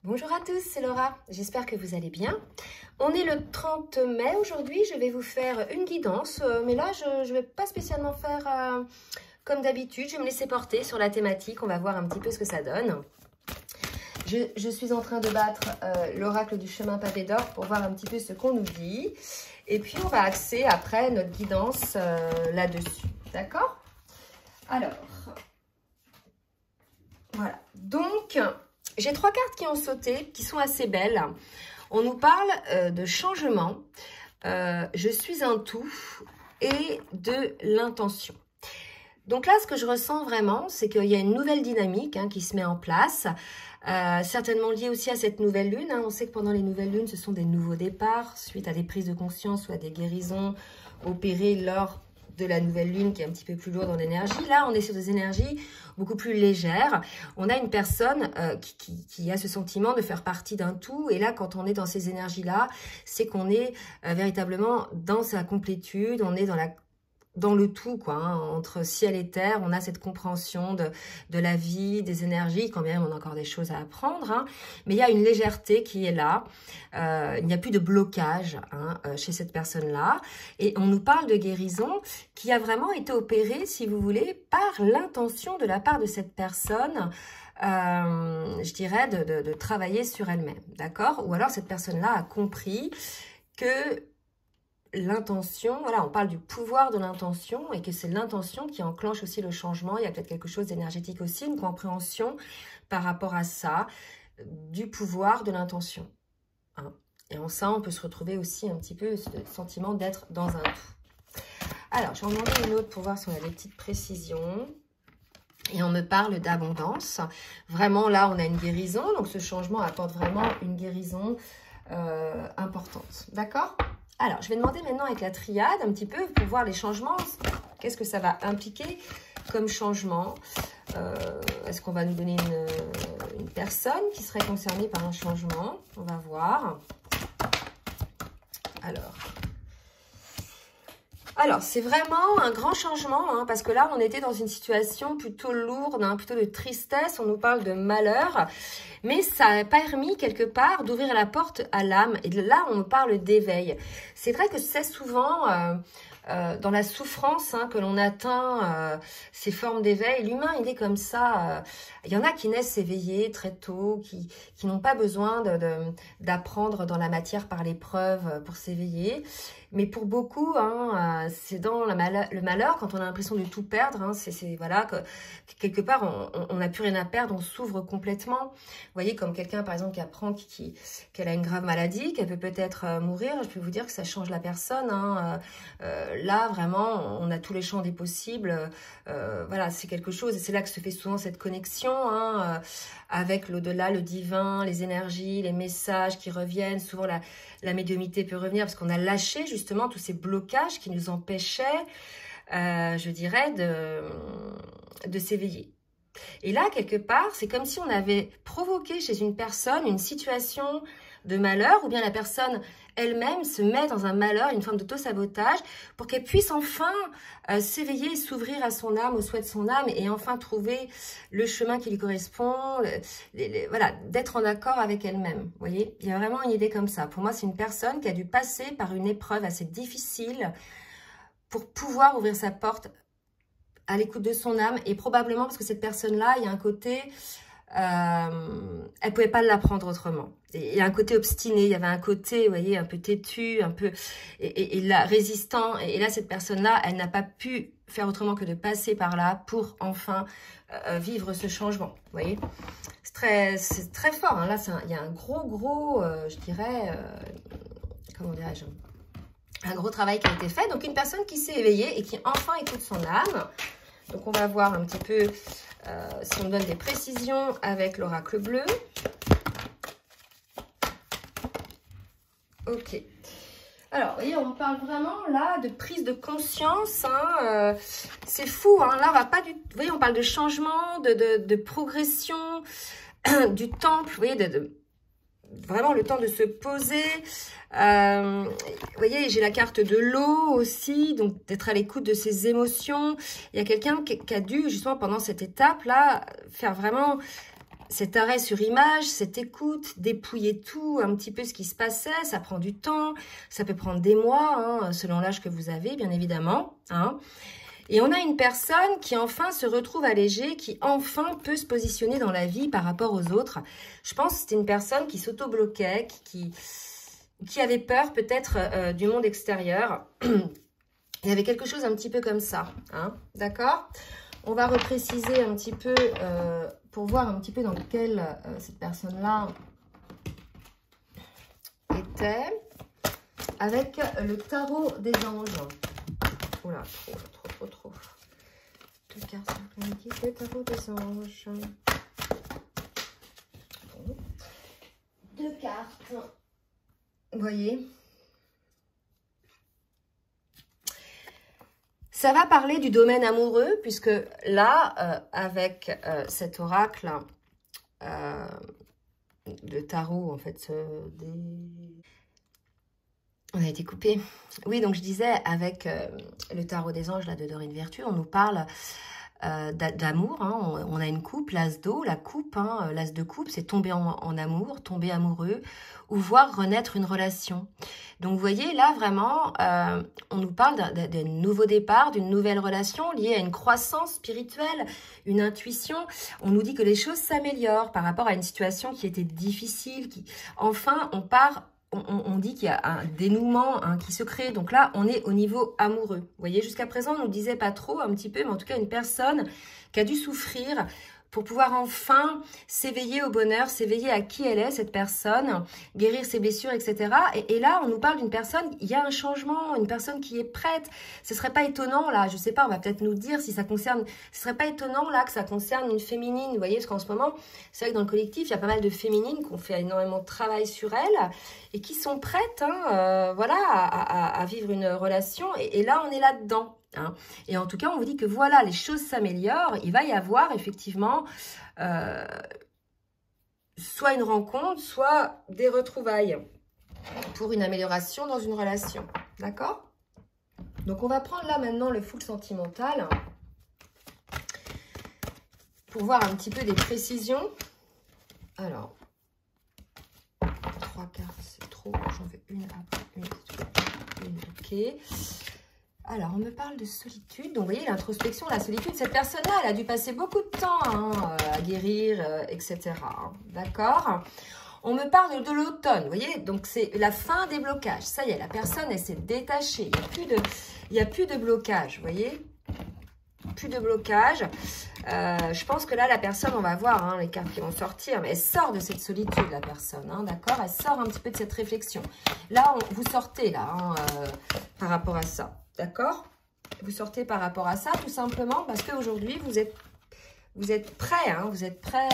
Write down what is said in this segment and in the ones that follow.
Bonjour à tous, c'est Laura, j'espère que vous allez bien. On est le 30 mai aujourd'hui, je vais vous faire une guidance, mais là je ne vais pas spécialement faire comme d'habitude, je vais me laisser porter sur la thématique, on va voir un petit peu ce que ça donne. Je suis en train de battre l'oracle du chemin pavé d'or pour voir un petit peu ce qu'on nous dit. Et puis on va axer après notre guidance là-dessus, d'accord? Alors, voilà, donc... J'ai trois cartes qui ont sauté, qui sont assez belles. On nous parle de changement, je suis un tout et de l'intention. Donc là, ce que je ressens vraiment, c'est qu'il y a une nouvelle dynamique qui se met en place, certainement liée aussi à cette nouvelle lune. On sait que pendant les nouvelles lunes, ce sont des nouveaux départs, suite à des prises de conscience ou à des guérisons opérées lors de la nouvelle lune qui est un petit peu plus lourde en énergie. Là, on est sur des énergies beaucoup plus légères. On a une personne qui a ce sentiment de faire partie d'un tout. Et là, quand on est dans ces énergies-là, c'est qu'on est véritablement dans sa complétude. On est dans le tout, quoi, entre ciel et terre. On a cette compréhension de la vie, des énergies, quand même on a encore des choses à apprendre, mais il y a une légèreté qui est là, il n'y a plus de blocage chez cette personne-là, et on nous parle de guérison qui a vraiment été opérée, si vous voulez, par l'intention de la part de cette personne, je dirais, de travailler sur elle-même, d'accord? Ou alors cette personne-là a compris que l'intention, voilà, on parle du pouvoir de l'intention et que c'est l'intention qui enclenche aussi le changement. Il y a peut-être quelque chose d'énergétique aussi, une compréhension par rapport à ça, du pouvoir de l'intention. Et en ça, on peut se retrouver aussi un petit peu ce sentiment d'être dans un tout. Alors, je vais en demander une autre pour voir si on a des petites précisions. Et on me parle d'abondance. Vraiment, là, on a une guérison. Donc, ce changement apporte vraiment une guérison importante. D'accord ? Alors, je vais demander maintenant avec la triade un petit peu pour voir les changements. Qu'est-ce que ça va impliquer comme changement? Est-ce qu'on va nous donner une personne qui serait concernée par un changement? On va voir. Alors, c'est vraiment un grand changement, parce que là, on était dans une situation plutôt lourde, plutôt de tristesse. On nous parle de malheur, mais ça a permis quelque part d'ouvrir la porte à l'âme. Et là, on nous parle d'éveil. C'est vrai que c'est souvent dans la souffrance que l'on atteint ces formes d'éveil. L'humain, il est comme ça. Il y en a qui naissent éveillés très tôt, qui n'ont pas besoin d'apprendre dans la matière par l'épreuve pour s'éveiller. Mais pour beaucoup, c'est dans le malheur, quand on a l'impression de tout perdre, voilà, que quelque part, on n'a plus rien à perdre, on s'ouvre complètement. Vous voyez, comme quelqu'un, par exemple, qui apprend qu'elle a une grave maladie, qu'elle peut peut-être mourir, je peux vous dire que ça change la personne. Là, vraiment, on a tous les champs des possibles. Voilà, c'est quelque chose, et c'est là que se fait souvent cette connexion avec l'au-delà, le divin, les énergies, les messages qui reviennent. Souvent, la médiumnité peut revenir parce qu'on a lâché justement tous ces blocages qui nous empêchaient, je dirais, de s'éveiller. Et là, quelque part, c'est comme si on avait provoqué chez une personne une situation de malheur, ou bien la personne elle-même se met dans un malheur, une forme d'auto-sabotage, pour qu'elle puisse enfin s'éveiller et s'ouvrir à son âme, au souhait de son âme, et enfin trouver le chemin qui lui correspond, voilà, d'être en accord avec elle-même. Vous voyez, il y a vraiment une idée comme ça. Pour moi, c'est une personne qui a dû passer par une épreuve assez difficile pour pouvoir ouvrir sa porte à l'écoute de son âme, et probablement parce que cette personne-là, il y a un côté... elle pouvait pas l'apprendre autrement. Il y a un côté obstiné, il y avait un côté, vous voyez, un peu têtu, un peu et là, résistant. Et là, cette personne-là, elle n'a pas pu faire autrement que de passer par là pour enfin vivre ce changement. Vous voyez, c'est très fort. Là, il y a un gros, je dirais, comment dirais-je, un gros travail qui a été fait. Donc, une personne qui s'est éveillée et qui enfin écoute son âme. Donc, on va voir un petit peu si on donne des précisions avec l'oracle bleu. Ok. Alors, vous voyez, on parle vraiment là de prise de conscience. C'est fou. Là, on va pas du... Vous voyez, on parle de changement, de progression, du temple. Vous voyez, vraiment le temps de se poser. Vous voyez, j'ai la carte de l'eau aussi, donc d'être à l'écoute de ses émotions. Il y a quelqu'un qui a dû, justement, pendant cette étape-là, faire vraiment cet arrêt sur image, cette écoute, dépouiller tout, un petit peu ce qui se passait, ça prend du temps, ça peut prendre des mois, hein, selon l'âge que vous avez, bien évidemment. Hein. Et on a une personne qui enfin se retrouve allégée, qui enfin peut se positionner dans la vie par rapport aux autres. Je pense que c'était une personne qui s'auto-bloquait, qui avait peur peut-être du monde extérieur. Il y avait quelque chose un petit peu comme ça, hein, d'accord? On va repréciser un petit peu pour voir un petit peu dans lequel cette personne-là était avec le tarot des anges. Oula, trop. Deux cartes synchroniques, le tarot des anges. Bon. Deux cartes. Vous voyez? Ça va parler du domaine amoureux, puisque là, avec cet oracle de tarot, en fait, on a été coupé. Oui, donc je disais, avec le tarot des anges là, de Dorine Virtue, on nous parle d'amour. Hein. On a une coupe, l'as d'eau, la coupe, hein, l'as de coupe, c'est tomber en amour, tomber amoureux, ou voir renaître une relation. Donc, vous voyez, là, vraiment, on nous parle d'un nouveau départ, d'une nouvelle relation liée à une croissance spirituelle, une intuition. On nous dit que les choses s'améliorent par rapport à une situation qui était difficile. Enfin, on dit qu'il y a un dénouement qui se crée. Donc là, on est au niveau amoureux. Vous voyez, jusqu'à présent, on ne nous disait pas trop, un petit peu, mais en tout cas, une personne qui a dû souffrir pour pouvoir enfin s'éveiller au bonheur, s'éveiller à qui elle est, cette personne, guérir ses blessures, etc. Et là, on nous parle d'une personne, il y a un changement, une personne qui est prête. Ce serait pas étonnant, là, je sais pas, on va peut-être nous dire si ça concerne, ce serait pas étonnant, là, que ça concerne une féminine, vous voyez, parce qu'en ce moment, c'est vrai que dans le collectif, il y a pas mal de féminines qui ont fait énormément de travail sur elles et qui sont prêtes, hein, voilà, à vivre une relation. Et là, on est là-dedans. Hein. Et en tout cas, on vous dit que voilà, les choses s'améliorent. Il va y avoir effectivement soit une rencontre, soit des retrouvailles pour une amélioration dans une relation. D'accord? Donc, on va prendre là maintenant le full sentimental pour voir un petit peu des précisions. Alors, 3 cartes, c'est trop. J'en veux une après une. Ok. Alors, on me parle de solitude. Donc, vous voyez, l'introspection, la solitude, cette personne-là, elle a dû passer beaucoup de temps à guérir, etc. D'accord? On me parle de l'automne, vous voyez? Donc, c'est la fin des blocages. Ça y est, la personne, elle s'est détachée. Il n'y a plus de blocage, vous voyez? Plus de blocage. Je pense que là, la personne, on va voir les cartes qui vont sortir, mais elle sort de cette solitude, la personne, d'accord? Elle sort un petit peu de cette réflexion. Là, vous sortez, là, par rapport à ça. D'accord? Vous sortez par rapport à ça, tout simplement parce qu'aujourd'hui, vous êtes prêt, hein, vous êtes prêt,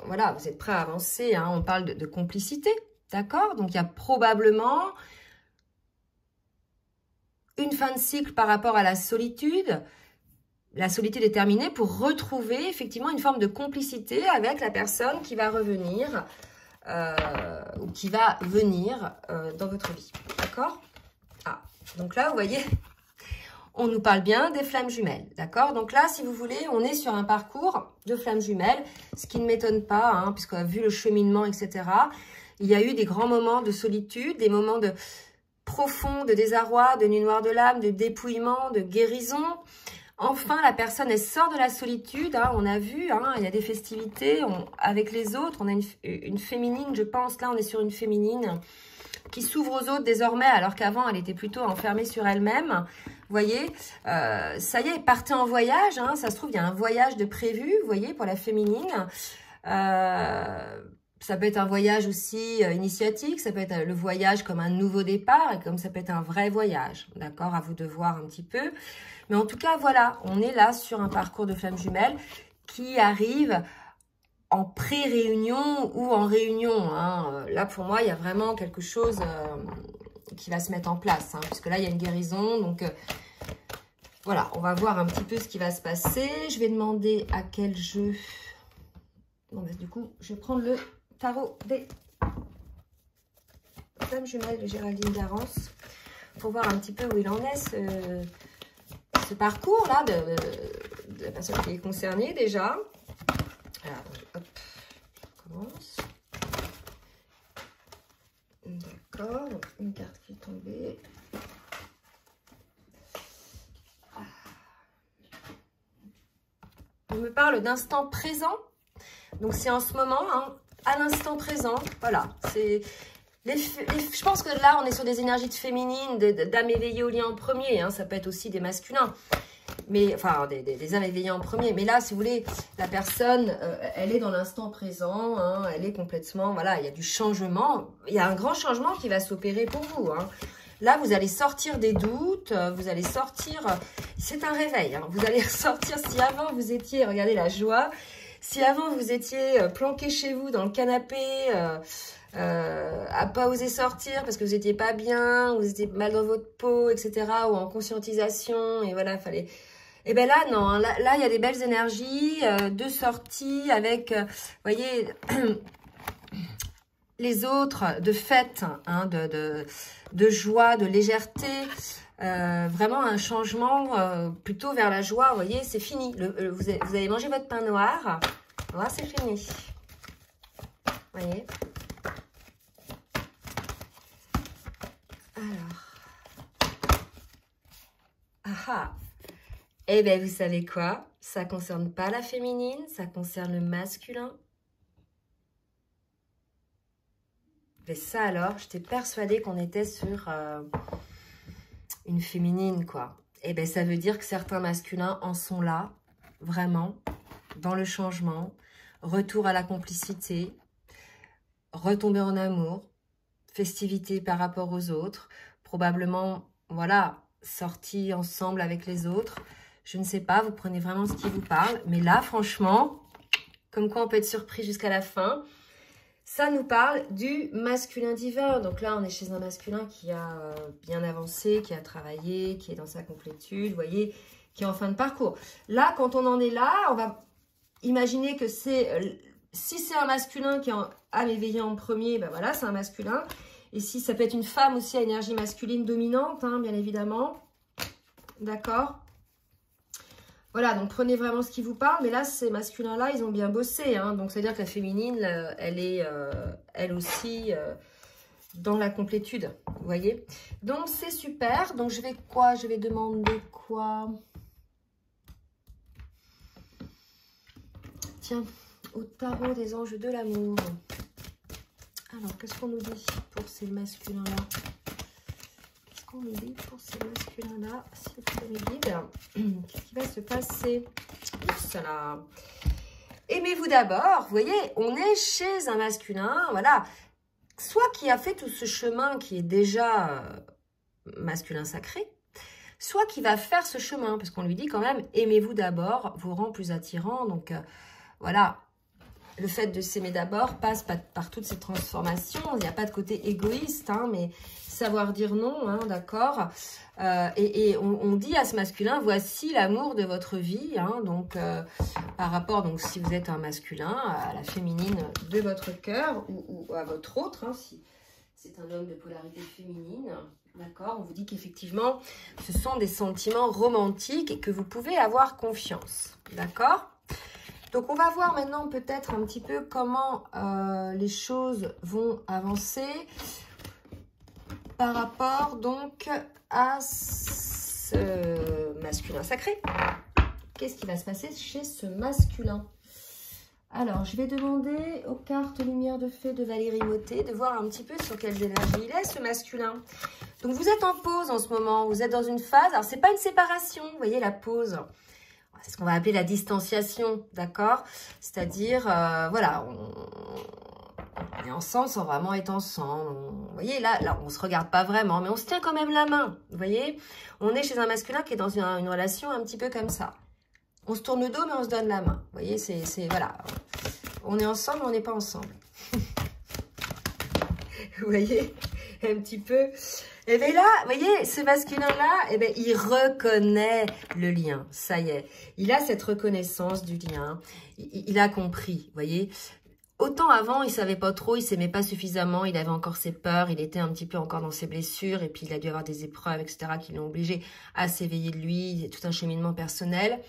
voilà, vous êtes prêt à avancer, hein, on parle de complicité, d'accord? Donc, il y a probablement une fin de cycle par rapport à la solitude est terminée pour retrouver effectivement une forme de complicité avec la personne qui va revenir ou qui va venir dans votre vie, d'accord? Ah, donc là, vous voyez, on nous parle bien des flammes jumelles, d'accord? Donc là, si vous voulez, on est sur un parcours de flammes jumelles, ce qui ne m'étonne pas, hein, puisque vu le cheminement, etc., il y a eu des grands moments de solitude, des moments profonds de désarroi, de nuit noire de l'âme, de dépouillement, de guérison. Enfin, la personne, elle sort de la solitude, hein, on a vu, hein, il y a des festivités avec les autres, on a une féminine, je pense, là on est sur une féminine qui s'ouvre aux autres désormais, alors qu'avant elle était plutôt enfermée sur elle-même, vous voyez, ça y est, partez en voyage, hein, ça se trouve, il y a un voyage de prévu, vous voyez, pour la féminine, ça peut être un voyage aussi initiatique, ça peut être le voyage comme un nouveau départ, et comme ça peut être un vrai voyage, d'accord, à vous de voir un petit peu. Mais en tout cas, voilà, on est là sur un parcours de flammes jumelles qui arrive en pré-réunion ou en réunion. Hein. Là, pour moi, il y a vraiment quelque chose qui va se mettre en place, hein, puisque là, il y a une guérison. Donc, voilà, on va voir un petit peu ce qui va se passer. Je vais demander à quel jeu... Bon, bah, du coup, je vais prendre le tarot des flammes jumelles de Géraldine Garance pour voir un petit peu où il en est, ce parcours-là de la personne qui est concernée déjà. Alors, hop, je commence. D'accord, donc une carte qui est tombée. On me parle d'instant présent. Donc, c'est en ce moment, hein, à l'instant présent. Voilà, c'est... je pense que là, on est sur des énergies de féminine, d'âme éveillée au lien en premier. Hein, ça peut être aussi des masculins. Mais, enfin, des âmes éveillées en premier. Mais là, si vous voulez, la personne, elle est dans l'instant présent. Hein, elle est complètement... Voilà, il y a du changement. Il y a un grand changement qui va s'opérer pour vous. Hein. Là, vous allez sortir des doutes. Vous allez sortir... C'est un réveil. Hein, vous allez ressortir. Si avant, vous étiez... Regardez la joie. Si avant, vous étiez planqué chez vous dans le canapé, à pas oser sortir parce que vous n'étiez pas bien, vous étiez mal dans votre peau, etc., ou en conscientisation, et voilà, fallait... Et bien là, non, hein, là, il y a des belles énergies de sortie avec, vous voyez, les autres, de fête, hein, de joie, de légèreté, vraiment un changement plutôt vers la joie, vous voyez, c'est fini. Vous avez mangé votre pain noir, voilà, c'est fini. Vous voyez. Alors. Ah. Eh bien, vous savez quoi? Ça ne concerne pas la féminine, ça concerne le masculin. Mais ça alors, j'étais persuadée qu'on était sur une féminine, quoi. Eh bien, ça veut dire que certains masculins en sont là, vraiment, dans le changement, retour à la complicité, retomber en amour, festivité par rapport aux autres, probablement, voilà, sortie ensemble avec les autres. Je ne sais pas, vous prenez vraiment ce qui vous parle. Mais là, franchement, comme quoi on peut être surpris jusqu'à la fin, ça nous parle du masculin divin. Donc là, on est chez un masculin qui a bien avancé, qui a travaillé, qui est dans sa complétude, vous voyez, qui est en fin de parcours. Là, quand on en est là, on va imaginer que c'est... si c'est un masculin qui est âme éveillée en premier, ben voilà, c'est un masculin. Et si ça peut être une femme aussi à énergie masculine dominante, hein, bien évidemment. D'accord ? Voilà, donc prenez vraiment ce qui vous parle. Mais là, ces masculins-là, ils ont bien bossé. Hein, donc, c'est-à-dire que la féminine, elle est, elle aussi, dans la complétude. Vous voyez? Donc, c'est super. Donc, je vais quoi? Je vais demander quoi? Tiens, au tarot des anges de l'amour. Alors, qu'est-ce qu'on nous dit pour ces masculins-là? Qu'est-ce qu'on nous dit pour ces masculins-là? S'il te plaît, mes guides. Qu'est-ce qui va se passer? Oupsala. Aimez-vous d'abord. Vous voyez, on est chez un masculin, voilà. Soit qui a fait tout ce chemin qui est déjà masculin sacré, soit qui va faire ce chemin, parce qu'on lui dit quand même, aimez-vous d'abord, vous rend plus attirant. Donc, voilà. Le fait de s'aimer d'abord passe par toutes ces transformations. Il n'y a pas de côté égoïste, hein, mais savoir dire non, hein, d'accord. Et on dit à ce masculin, voici l'amour de votre vie. Hein, donc, par rapport, donc, si vous êtes un masculin, à la féminine de votre cœur ou à votre autre, hein, si c'est un homme de polarité féminine, d'accord. On vous dit qu'effectivement, ce sont des sentiments romantiques et que vous pouvez avoir confiance, d'accord. Donc, on va voir maintenant peut-être un petit peu comment les choses vont avancer par rapport donc à ce masculin sacré. Qu'est-ce qui va se passer chez ce masculin? Alors, je vais demander aux cartes Lumière de Fée de Valérie Mottet de voir un petit peu sur quelles énergies il est, ce masculin. Donc, vous êtes en pause en ce moment, vous êtes dans une phase, alors c'est pas une séparation, vous voyez la pause. C'est ce qu'on va appeler la distanciation, d'accord? C'est-à-dire, voilà, on est ensemble sans vraiment être ensemble. Vous voyez, là, on ne se regarde pas vraiment, mais on se tient quand même la main. Vous voyez, on est chez un masculin qui est dans une relation un petit peu comme ça. On se tourne le dos, mais on se donne la main. Vous voyez, voilà. On est ensemble, mais on n'est pas ensemble. Vous voyez, un petit peu... Et bien là, vous voyez, ce masculin-là, eh bien, il reconnaît le lien. Ça y est. Il a cette reconnaissance du lien. Il a compris, vous voyez. Autant avant, il ne savait pas trop, il ne s'aimait pas suffisamment, il avait encore ses peurs, il était un petit peu encore dans ses blessures, et puis il a dû avoir des épreuves, etc., qui l'ont obligé à s'éveiller de lui, tout un cheminement personnel.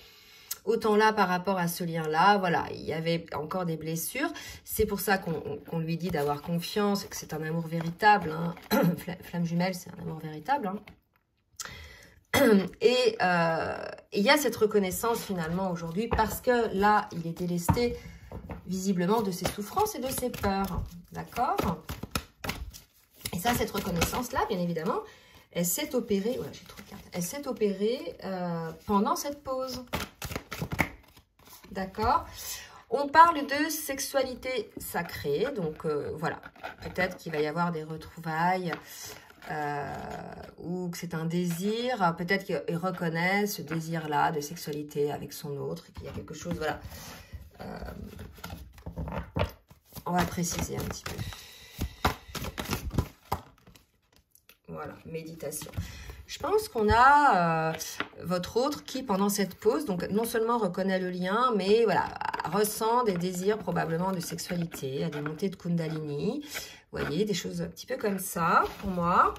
Autant là, par rapport à ce lien-là, voilà, il y avait encore des blessures. C'est pour ça qu'on lui dit d'avoir confiance, que c'est un amour véritable. Hein. Flamme jumelle, c'est un amour véritable. Hein. Et il y a cette reconnaissance finalement aujourd'hui parce que là, il est délesté visiblement de ses souffrances et de ses peurs. D'accord? Et ça, cette reconnaissance-là, bien évidemment, elle s'est opérée, ouais, j'ai trop de cartes. Elle s'est opérée pendant cette pause. D'accord? On parle de sexualité sacrée, donc voilà, peut-être qu'il va y avoir des retrouvailles ou que c'est un désir, peut-être qu'il reconnaît ce désir-là de sexualité avec son autre, et qu'il y a quelque chose, voilà. On va préciser un petit peu. Voilà, méditation. Je pense qu'on a votre autre qui, pendant cette pause, donc non seulement reconnaît le lien, mais voilà, ressent des désirs probablement de sexualité, à des montées de Kundalini. Vous voyez, des choses un petit peu comme ça pour moi.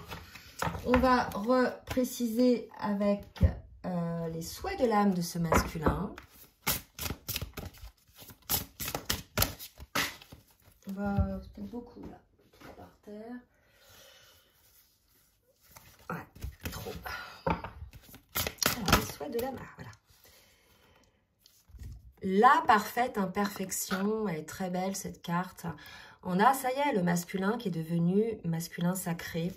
On va repréciser avec les souhaits de l'âme de ce masculin. On va peut-être beaucoup là, tout par terre. Ouais, trop. Alors, les souhaits de l'âme, voilà. La parfaite imperfection, elle est très belle cette carte. On a, ça y est, le masculin qui est devenu masculin sacré.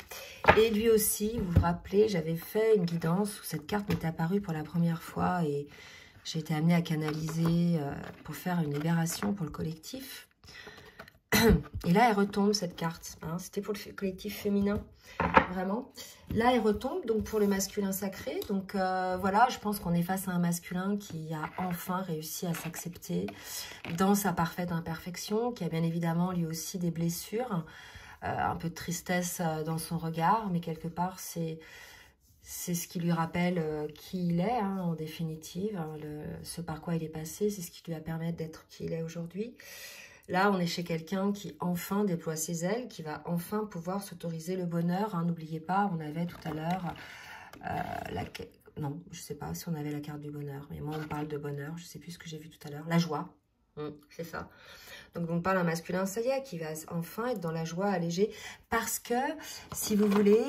Et lui aussi, vous vous rappelez, j'avais fait une guidance où cette carte m'est apparue pour la première fois et j'ai été amenée à canaliser pour faire une libération pour le collectif. Et là, elle retombe, cette carte. Hein, c'était pour le collectif féminin, vraiment. Là, elle retombe, donc pour le masculin sacré. Donc voilà, je pense qu'on est face à un masculin qui a enfin réussi à s'accepter dans sa parfaite imperfection, qui a bien évidemment lui aussi des blessures, un peu de tristesse dans son regard, mais quelque part, c'est ce qui lui rappelle qui il est, hein, en définitive. Hein, ce par quoi il est passé, c'est ce qui lui va permettre d'être qui il est aujourd'hui. Là, on est chez quelqu'un qui enfin déploie ses ailes, qui va enfin pouvoir s'autoriser le bonheur. Hein. N'oubliez pas, on avait tout à l'heure non, je ne sais pas si on avait la carte du bonheur, mais moi, on parle de bonheur. Je ne sais plus ce que j'ai vu tout à l'heure. La joie, c'est ça. Donc, on parle d'un masculin, ça y est, qui va enfin être dans la joie allégée. Parce que, si vous voulez,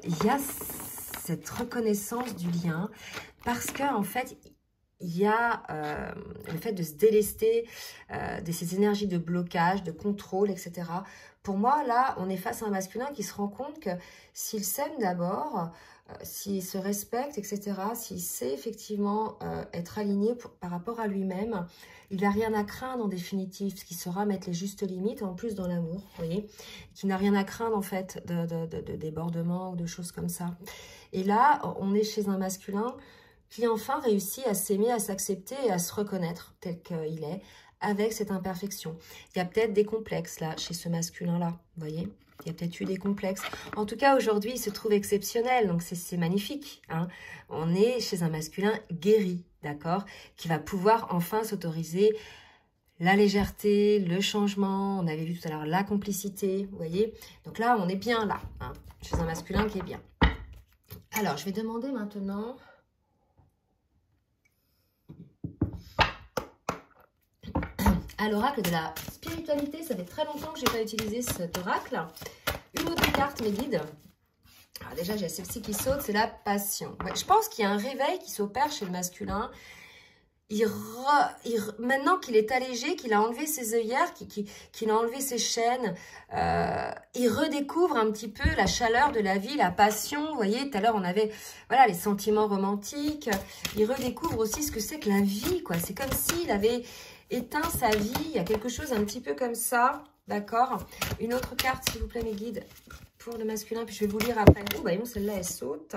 il y a cette reconnaissance du lien. Parce qu'en fait, il y a le fait de se délester de ces énergies de blocage, de contrôle, etc. Pour moi, là, on est face à un masculin qui se rend compte que s'il s'aime d'abord, s'il se respecte, etc., s'il sait effectivement être aligné par rapport à lui-même, il n'a rien à craindre en définitive, ce qui saura mettre les justes limites, en plus dans l'amour, vous voyez, qui n'a rien à craindre en fait de débordement ou de choses comme ça. Et là, on est chez un masculin qui enfin réussit à s'aimer, à s'accepter et à se reconnaître tel qu'il est, avec cette imperfection. Il y a peut-être des complexes là, chez ce masculin-là, vous voyez. Il y a peut-être eu des complexes. En tout cas, aujourd'hui, il se trouve exceptionnel, donc c'est magnifique. Hein. On est chez un masculin guéri, d'accord, qui va pouvoir enfin s'autoriser la légèreté, le changement. On avait vu tout à l'heure la complicité, vous voyez. Donc là, on est bien là, hein, chez un masculin qui est bien. Alors, je vais demander maintenant... à l'oracle de la spiritualité. Ça fait très longtemps que je n'ai pas utilisé cet oracle. Une autre carte, mes guides. Alors déjà, j'ai celle-ci qui saute, c'est la passion. Ouais, je pense qu'il y a un réveil qui s'opère chez le masculin. Maintenant qu'il est allégé, qu'il a enlevé ses œillères, qu'il a enlevé ses chaînes, il redécouvre un petit peu la chaleur de la vie, la passion. Vous voyez, tout à l'heure, on avait voilà, les sentiments romantiques. Il redécouvre aussi ce que c'est que la vie, quoi. C'est comme s'il avait éteint sa vie. Il y a quelque chose un petit peu comme ça, d'accord. Une autre carte, s'il vous plaît, mes guides, pour le masculin, puis je vais vous lire après. Oh, bah non, celle-là, elle saute.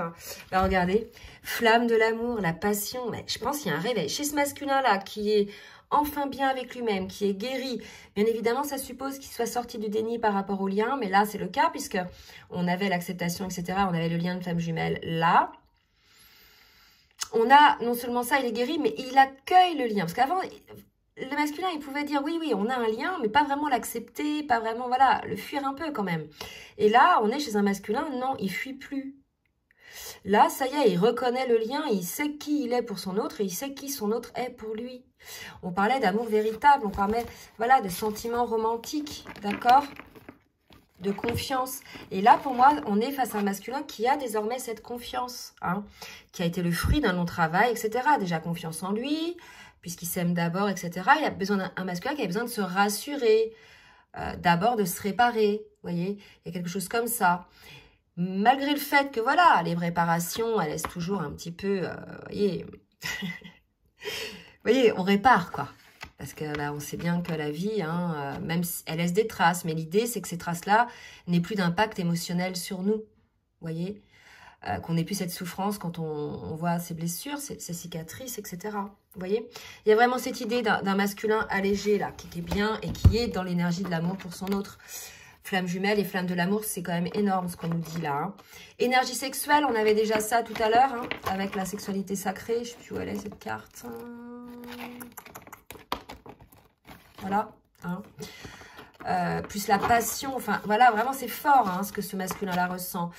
Là, regardez, flamme de l'amour, la passion. Mais je pense qu'il y a un réveil chez ce masculin-là qui est enfin bien avec lui-même, qui est guéri. Bien évidemment, ça suppose qu'il soit sorti du déni par rapport au lien, mais là, c'est le cas, puisque on avait l'acceptation, etc. On avait le lien de flamme jumelle là. On a, non seulement ça, il est guéri, mais il accueille le lien. Parce qu'avant... le masculin, il pouvait dire oui, on a un lien, mais pas vraiment l'accepter, pas vraiment, voilà, le fuir un peu quand même. Et là, on est chez un masculin, non, il fuit plus. Là, ça y est, il reconnaît le lien, il sait qui il est pour son autre et il sait qui son autre est pour lui. On parlait d'amour véritable, on parlait, voilà, de sentiments romantiques, d'accord? De confiance. Et là, pour moi, on est face à un masculin qui a désormais cette confiance, hein, qui a été le fruit d'un long travail, etc. Déjà confiance en lui, puisqu'il s'aime d'abord, etc. Il a besoin d'un masculin qui a besoin de se rassurer, d'abord de se réparer, vous voyez, il y a quelque chose comme ça. Malgré le fait que, voilà, les réparations, elles laissent toujours un petit peu, vous voyez, on répare, quoi. Parce que là, on sait bien que la vie, hein, même si elle laisse des traces, mais l'idée, c'est que ces traces-là n'aient plus d'impact émotionnel sur nous, vous voyez, qu'on n'ait plus cette souffrance quand on voit ces blessures, ces cicatrices, etc. Vous voyez, il y a vraiment cette idée d'un masculin allégé, là, qui est bien et qui est dans l'énergie de l'amour pour son autre. Flamme jumelle et flamme de l'amour, c'est quand même énorme ce qu'on nous dit là. Hein. Énergie sexuelle, on avait déjà ça tout à l'heure, hein, avec la sexualité sacrée. Je ne sais plus où elle est cette carte. Voilà. Hein. Plus la passion, enfin voilà, vraiment c'est fort hein, ce que ce masculin-là ressent.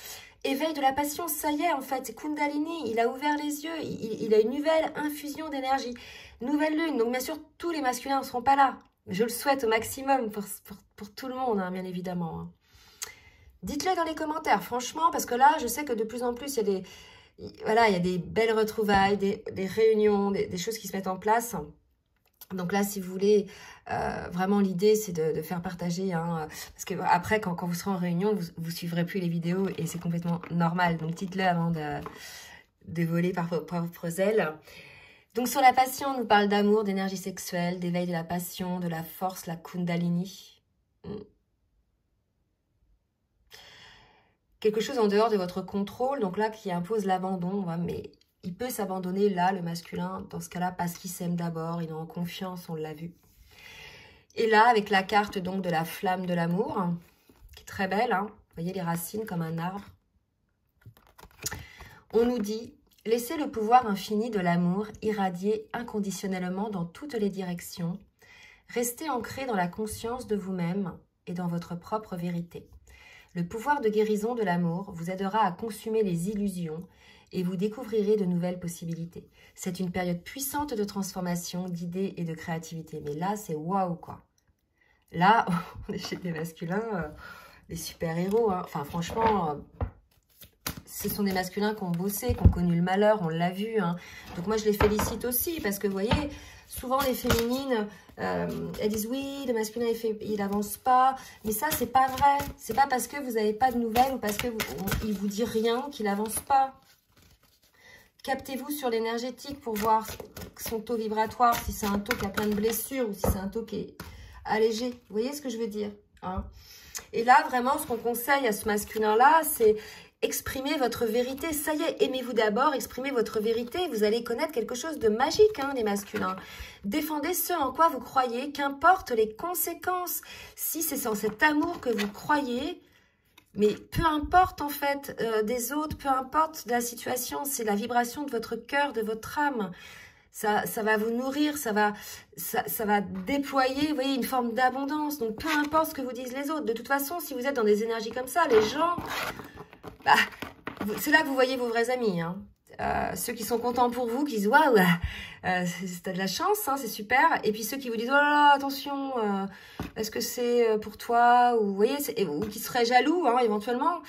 Éveil de la passion, ça y est en fait, c'est Kundalini, il a ouvert les yeux, il a une nouvelle infusion d'énergie. Nouvelle lune, donc bien sûr tous les masculins ne seront pas là. Je le souhaite au maximum pour tout le monde, hein, bien évidemment. Hein. Dites-le dans les commentaires, franchement, parce que là, je sais que de plus en plus, il y a des belles retrouvailles, des réunions, des choses qui se mettent en place. Donc là, si vous voulez, vraiment l'idée, c'est de faire partager. Hein, parce que après, quand vous serez en réunion, vous suivrez plus les vidéos et c'est complètement normal. Donc dites-le avant de voler par vos propres ailes. Donc sur la passion, on nous parle d'amour, d'énergie sexuelle, d'éveil de la passion, de la force, la Kundalini. Quelque chose en dehors de votre contrôle, donc là qui impose l'abandon, mais il peut s'abandonner là, le masculin, dans ce cas-là, parce qu'il s'aime d'abord, il est en confiance, on l'a vu. Et là, avec la carte donc de la flamme de l'amour, qui est très belle, hein, vous voyez les racines comme un arbre, on nous dit... Laissez le pouvoir infini de l'amour irradier inconditionnellement dans toutes les directions. Restez ancré dans la conscience de vous-même et dans votre propre vérité. Le pouvoir de guérison de l'amour vous aidera à consumer les illusions et vous découvrirez de nouvelles possibilités. C'est une période puissante de transformation, d'idées et de créativité. Mais là, c'est waouh quoi. Là, on est chez des masculins, des super-héros. Hein. Enfin, franchement... ce sont des masculins qui ont bossé, qui ont connu le malheur, on l'a vu. Hein. Donc moi, je les félicite aussi parce que, vous voyez, souvent les féminines, elles disent oui, le masculin, il avance pas. Mais ça, c'est pas vrai. C'est pas parce que vous n'avez pas de nouvelles ou parce qu'il vous dit rien qu'il avance pas. Captez-vous sur l'énergétique pour voir son taux vibratoire, si c'est un taux qui a plein de blessures ou si c'est un taux qui est allégé. Vous voyez ce que je veux dire hein. Et là, vraiment, ce qu'on conseille à ce masculin-là, c'est... exprimez votre vérité, ça y est, aimez-vous d'abord, exprimez votre vérité, vous allez connaître quelque chose de magique, hein, les masculins. Défendez ce en quoi vous croyez, qu'importe les conséquences. Si c'est sans cet amour que vous croyez, mais peu importe en fait des autres, peu importe la situation, c'est la vibration de votre cœur, de votre âme. Ça va vous nourrir, ça va déployer, vous voyez, une forme d'abondance. Donc, peu importe ce que vous disent les autres. De toute façon, si vous êtes dans des énergies comme ça, les gens... Bah, c'est là que vous voyez vos vrais amis. Hein. Ceux qui sont contents pour vous, qui disent « Waouh, t'as de la chance, hein, c'est super ». Et puis ceux qui vous disent « Oh là là, attention, est-ce que c'est pour toi ?» ou, vous voyez, ou qui seraient jaloux, hein, éventuellement.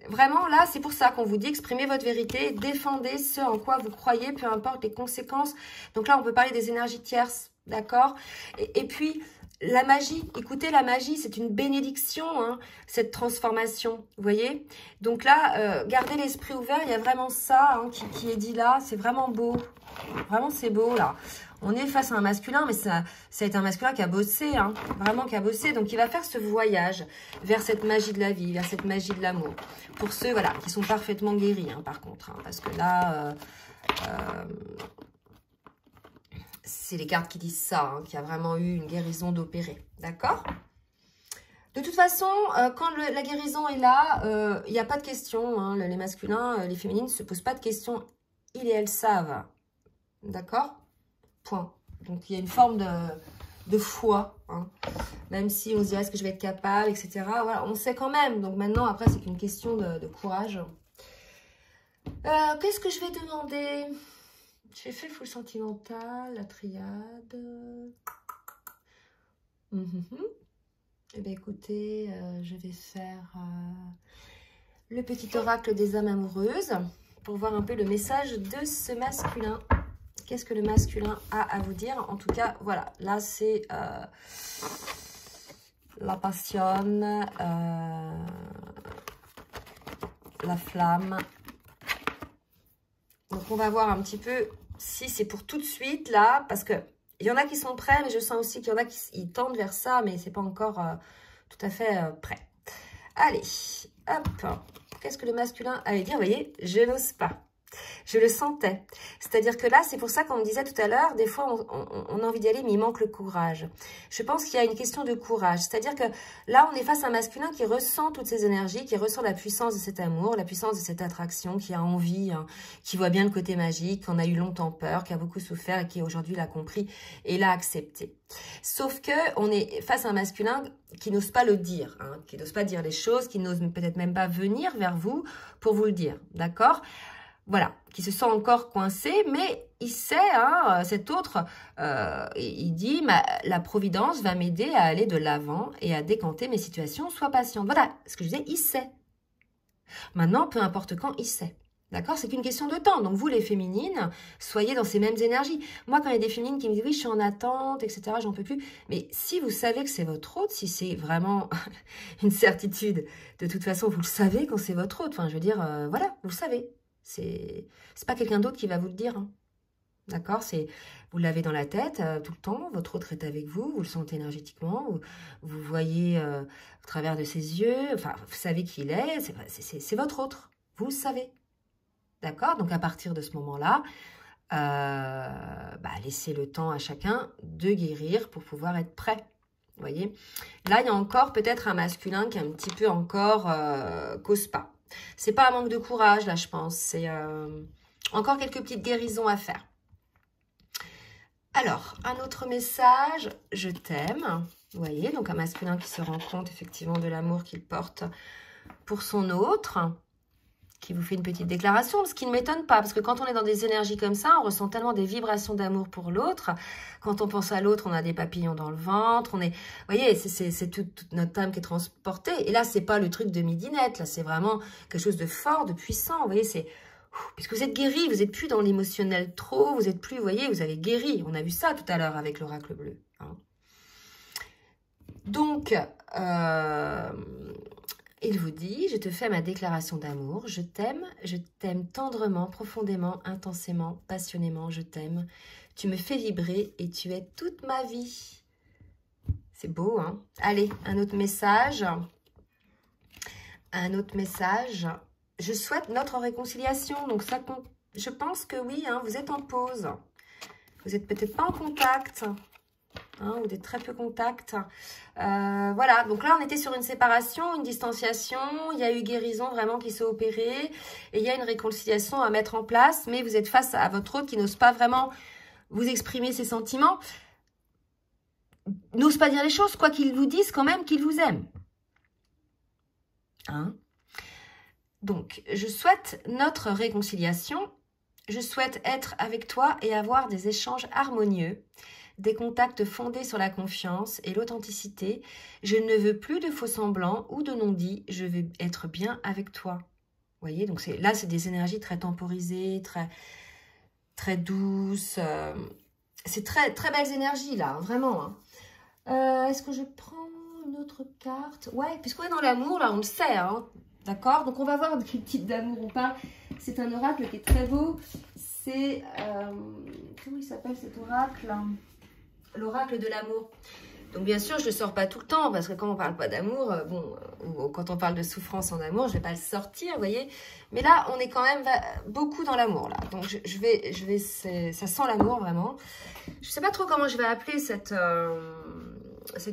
Vraiment, là, c'est pour ça qu'on vous dit exprimez votre vérité, défendez ce en quoi vous croyez, peu importe les conséquences. Donc là, on peut parler des énergies tierces, d'accord ? Et puis, la magie, écoutez, la magie, c'est une bénédiction, hein, cette transformation, vous voyez ? Donc là, gardez l'esprit ouvert, il y a vraiment ça hein, qui est dit là, c'est vraiment beau. Vraiment, c'est beau, là. On est face à un masculin, mais ça a été un masculin qui a bossé, hein, vraiment qui a bossé. Donc, il va faire ce voyage vers cette magie de la vie, vers cette magie de l'amour. Pour ceux, voilà, qui sont parfaitement guéris, hein, par contre. Hein, parce que là, c'est les cartes qui disent ça, hein, qu'il y a vraiment eu une guérison d'opérer. D'accord ? De toute façon, quand la guérison est là, il n'y a pas de question. Hein, les masculins, les féminines ne se posent pas de questions. Ils et elles savent. D'accord ? Point. Donc, il y a une forme de foi. Hein. Même si on se dirait, est-ce que je vais être capable, etc. Voilà, on sait quand même. Donc, maintenant, après, c'est qu'une question de courage. Qu'est-ce que je vais demander? J'ai fait le full sentimental, la triade. Eh bien, écoutez, je vais faire le petit oracle des âmes amoureuses pour voir un peu le message de ce masculin. Qu'est-ce que le masculin a à vous dire? En tout cas, voilà, là, c'est la passion, la flamme. Donc, on va voir un petit peu si c'est pour tout de suite, là, parce que il y en a qui sont prêts, mais je sens aussi qu'il y en a qui tendent vers ça, mais c'est pas encore tout à fait prêt. Allez, hop. Qu'est-ce que le masculin allait dire? Vous voyez, je n'ose pas. Je le sentais. C'est-à-dire que là, c'est pour ça qu'on me disait tout à l'heure, des fois, on a envie d'y aller, mais il manque le courage. Je pense qu'il y a une question de courage. C'est-à-dire que là, on est face à un masculin qui ressent toutes ces énergies, qui ressent la puissance de cet amour, la puissance de cette attraction, qui a envie, hein, qui voit bien le côté magique, qu'on a eu longtemps peur, qui a beaucoup souffert et qui aujourd'hui l'a compris et l'a accepté. Sauf que on est face à un masculin qui n'ose pas le dire, hein, qui n'ose pas dire les choses, qui n'ose peut-être même pas venir vers vous pour vous le dire, d'accord ? Voilà, qui se sent encore coincé, mais il sait, hein, cet autre, il dit, la providence va m'aider à aller de l'avant et à décanter mes situations, sois patiente. Voilà, ce que je disais, il sait. Maintenant, peu importe quand, il sait. D'accord? C'est qu'une question de temps. Donc, vous, les féminines, soyez dans ces mêmes énergies. Moi, quand il y a des féminines qui me disent, oui, je suis en attente, etc., j'en peux plus. Mais si vous savez que c'est votre hôte, si c'est vraiment une certitude, de toute façon, vous le savez quand c'est votre hôte. Enfin, je veux dire, voilà, vous le savez. C'est pas quelqu'un d'autre qui va vous le dire. Hein. D'accord? Vous l'avez dans la tête tout le temps. Votre autre est avec vous. Vous le sentez énergétiquement. Vous voyez au travers de ses yeux. Enfin, vous savez qui il est. C'est votre autre. Vous le savez. D'accord? Donc, à partir de ce moment-là, laissez le temps à chacun de guérir pour pouvoir être prêt. Vous voyez? Là, il y a encore peut-être un masculin qui est un petit peu encore cause pas. C'est pas un manque de courage, là, je pense. C'est encore quelques petites guérisons à faire. Alors, un autre message. Je t'aime. Vous voyez, donc un masculin qui se rend compte, effectivement, de l'amour qu'il porte pour son autre, qui vous fait une petite déclaration, ce qui ne m'étonne pas, parce que quand on est dans des énergies comme ça, on ressent tellement des vibrations d'amour pour l'autre. Quand on pense à l'autre, on a des papillons dans le ventre. Vous voyez, c'est toute notre âme qui est transportée. Et là, c'est pas le truc de midinette. Là, c'est vraiment quelque chose de fort, de puissant. Vous voyez, c'est... Puisque vous êtes guéri, vous n'êtes plus dans l'émotionnel trop, vous êtes plus, vous voyez, vous avez guéri. On a vu ça tout à l'heure avec l'oracle bleu. Hein. Donc, il vous dit, je te fais ma déclaration d'amour, je t'aime tendrement, profondément, intensément, passionnément, je t'aime. Tu me fais vibrer et tu es toute ma vie. C'est beau, hein? Allez, un autre message. Un autre message. Je souhaite notre réconciliation. Donc, ça, je pense que oui, hein, vous êtes en pause. Vous n'êtes peut-être pas en contact. Hein, ou des très peu contacts. Voilà, donc là, on était sur une séparation, une distanciation. Il y a eu guérison vraiment qui s'est opérée. Et il y a une réconciliation à mettre en place. Mais vous êtes face à votre autre qui n'ose pas vraiment vous exprimer ses sentiments. N'ose pas dire les choses, quoi qu'il vous dise quand même qu'il vous aime. Hein? Donc, je souhaite notre réconciliation. Je souhaite être avec toi et avoir des échanges harmonieux. Des contacts fondés sur la confiance et l'authenticité. Je ne veux plus de faux semblants ou de non-dits. Je veux être bien avec toi. Vous voyez, donc là, c'est des énergies très temporisées, très douces. C'est très belles énergies, là, vraiment. Hein. Est-ce que je prends une autre carte? Ouais, puisqu'on est dans l'amour, là, on le sait, hein. D'accord? Donc, on va voir de quel type d'amour on parle. C'est un oracle qui est très beau. C'est... comment il s'appelle cet oracle? L'oracle de l'amour. Donc, bien sûr, je ne le sors pas tout le temps, parce que quand on ne parle pas d'amour, ou quand on parle de souffrance en amour, je ne vais pas le sortir, vous voyez. Mais là, on est quand même beaucoup dans l'amour, là. Donc, ça sent l'amour, vraiment. Je ne sais pas trop comment je vais appeler cette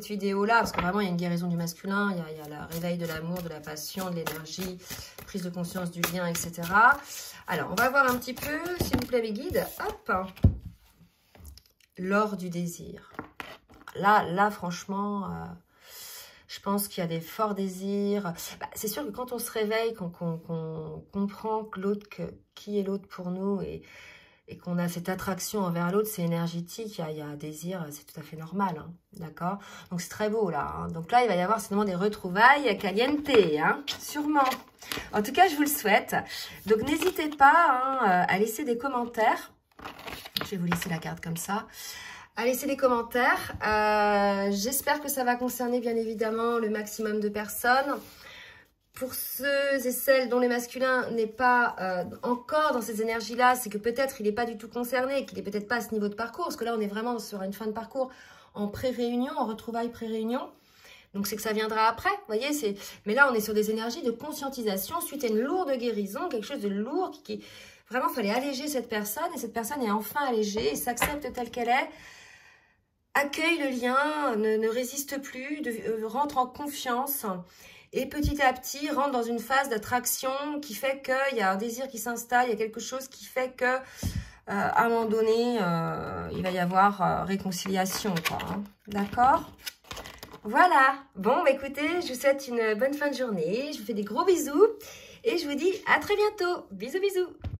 vidéo-là, parce que vraiment, il y a une guérison du masculin, il y a le réveil de l'amour, de la passion, de l'énergie, prise de conscience du lien, etc. Alors, on va voir un petit peu, s'il vous plaît, mes guides. Hop! L'or du désir. Là franchement, Je pense qu'il y a des forts désirs. Bah, c'est sûr que quand on se réveille, qu'on comprend que l'autre, qui est l'autre pour nous et qu'on a cette attraction envers l'autre, c'est énergétique, il y a un désir, c'est tout à fait normal, hein, d'accord? Donc c'est très beau là, hein. Donc là il va y avoir certainement des retrouvailles caliente, hein, sûrement. En tout cas je vous le souhaite. Donc n'hésitez pas hein, à laisser des commentaires. Je vais vous laisser la carte comme ça. À laisser des commentaires. J'espère que ça va concerner bien évidemment le maximum de personnes. Pour ceux et celles dont le masculin n'est pas encore dans ces énergies-là, c'est que peut-être il n'est pas du tout concerné, qu'il n'est peut-être pas à ce niveau de parcours, parce que là on est vraiment sur une fin de parcours en pré-réunion, en retrouvailles pré-réunion. Donc c'est que ça viendra après, vous voyez. Mais là on est sur des énergies de conscientisation suite à une lourde guérison, quelque chose de lourd qui vraiment fallait alléger cette personne, et cette personne est enfin allégée et s'accepte telle qu'elle est. Accueille le lien, ne résiste plus, rentre en confiance. Et petit à petit, rentre dans une phase d'attraction qui fait qu'il y a un désir qui s'installe, il y a quelque chose qui fait que, à un moment donné, il va y avoir réconciliation, quoi. Hein. D'accord? Voilà. Bon, bah, écoutez, je vous souhaite une bonne fin de journée. Je vous fais des gros bisous et je vous dis à très bientôt. Bisous, bisous.